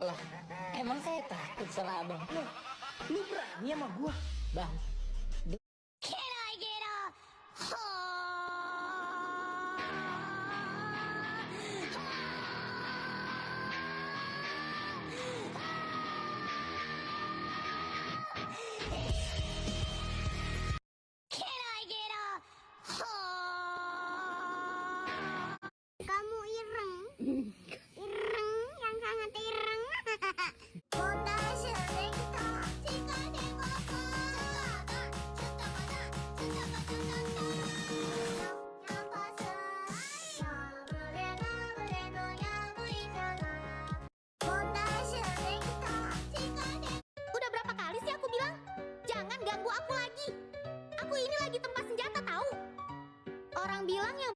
Lah, emang saya takut sama abang. Lu berani sama gua? Bang, Can I get a Can I get a Kamu ireng? Ireng, yang sangat ireng. Honda Selecta, jika dewasa. Udah berapa kali sih aku bilang, jangan ganggu aku lagi. Aku ini lagi tempat senjata tahu. Orang bilang yang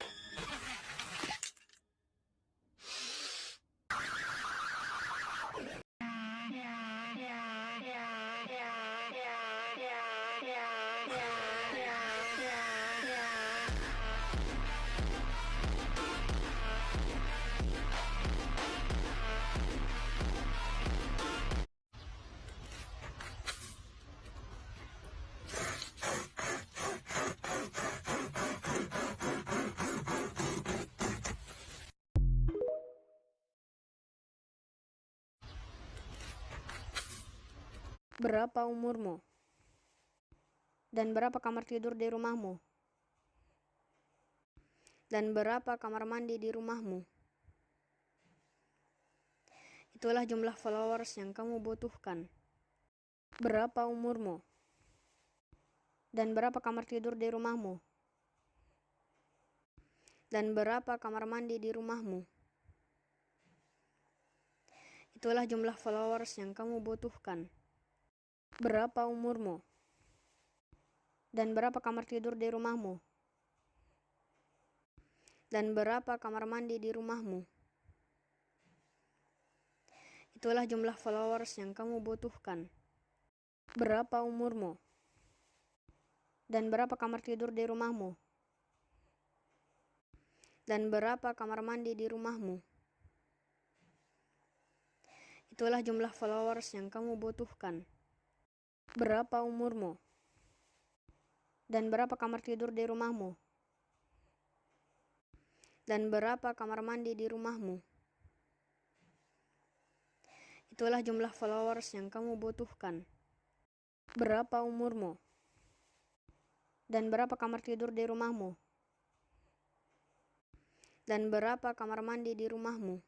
Berapa umurmu? Dan berapa kamar tidur di rumahmu? Dan berapa kamar mandi di rumahmu? Itulah jumlah followers yang kamu butuhkan. Berapa umurmu? Dan berapa kamar tidur di rumahmu? Dan berapa kamar mandi di rumahmu? Itulah jumlah followers yang kamu butuhkan. Berapa umurmu? Dan berapa kamar tidur di rumahmu? Dan berapa kamar mandi di rumahmu? Itulah jumlah followers yang kamu butuhkan. Berapa umurmu? Dan berapa kamar tidur di rumahmu? Dan berapa kamar mandi di rumahmu? Itulah jumlah followers yang kamu butuhkan. Berapa umurmu? Dan berapa kamar tidur di rumahmu? Dan berapa kamar mandi di rumahmu? Itulah jumlah followers yang kamu butuhkan. Berapa umurmu? Dan berapa kamar tidur di rumahmu? Dan berapa kamar mandi di rumahmu?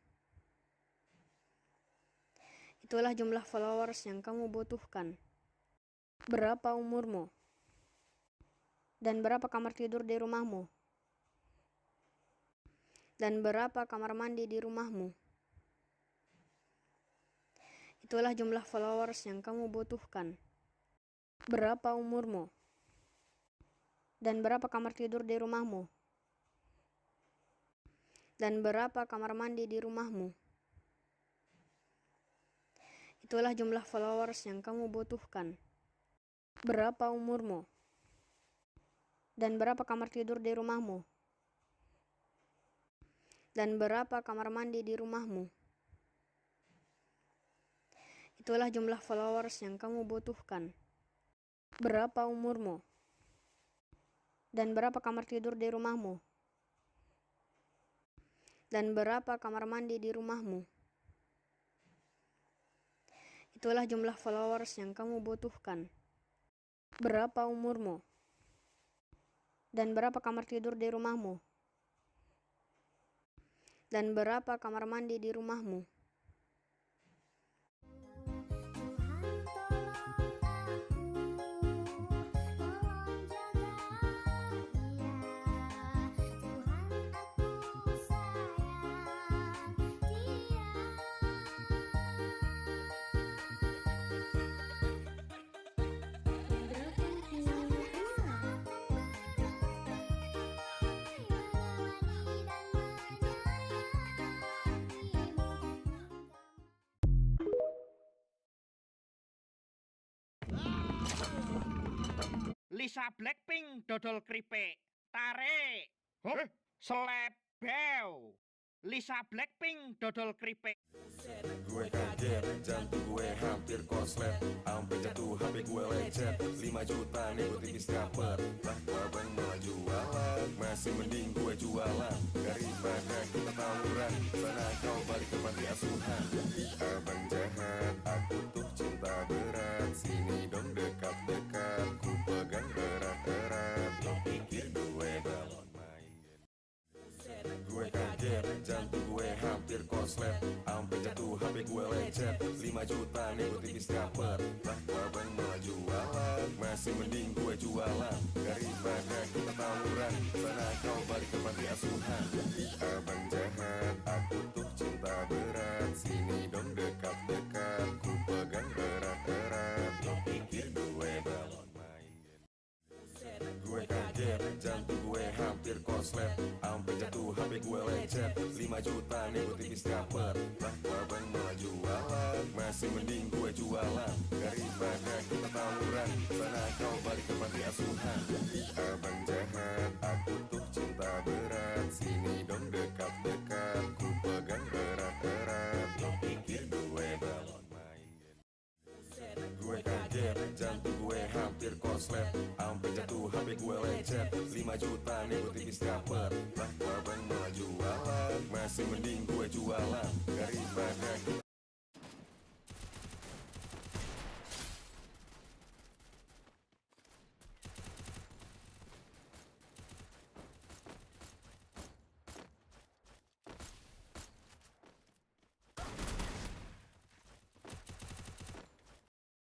Itulah jumlah followers yang kamu butuhkan. Berapa umurmu? Dan berapa kamar tidur di rumahmu? Dan berapa kamar mandi di rumahmu? Itulah jumlah followers yang kamu butuhkan. Berapa umurmu? Dan berapa kamar tidur di rumahmu? Dan berapa kamar mandi di rumahmu? Itulah jumlah followers yang kamu butuhkan. Berapa umurmu? Dan berapa kamar tidur di rumahmu? Dan berapa kamar mandi di rumahmu? Itulah jumlah followers yang kamu butuhkan. Berapa umurmu? Dan berapa kamar tidur di rumahmu? Dan berapa kamar mandi di rumahmu? Itulah jumlah followers yang kamu butuhkan. Berapa umurmu? Dan berapa kamar tidur di rumahmu? Dan berapa kamar mandi di rumahmu? Lisa Blackpink dodol kripik. Tarik. Hop. Selebew. Lisa Blackpink dodol kripik. Gue kaget, jantung gue hampir konslet, sampai jatuh HP gue lecet. 5 juta nih gue tipis dapet. Lah abang malah jualan, masih mending gue jualan daripada kita tawuran. Sana kau balik ke panti asuhan. Abang jahat, aku tuh cinta berat. Sini dong dekat-dekat, ku pegang erat-erat. Lo pikir gue balon main game? Gue kaget, jantung gue hampir konslet, sampai jatuh HP gue lecet. 5 juta nih gue tipis dapet. Lah abang malah jualan, masih mending gue jualan daripada kita tawuran. Sana kau balik ke panti asuhan. Abang jahat, aku tuh cinta berat. Sini dong dekat-dekat, ku pegang erat-erat. Lo pikir gue balon main game? Gue kaget, jantung gue hampir konslet, sampai jatuh HP gue lecet. 5 juta nih gue tipis dapet. Lah abang malah jualan, masih mending gue jualan daripada kita tawuran. Sana kau balik ke panti asuhan. Abang jahat, aku tuh cinta berat. Sini dong dekat-dekat, ku pegang erat-erat. Lo pikir gue balon main game? Gue kaget, jantung gue hampir konslet, sampai jatuh HP gue lecet. 5 juta nih gue tipis dapet. Lah abang malah jualan, masih mending gue jualan daripada kita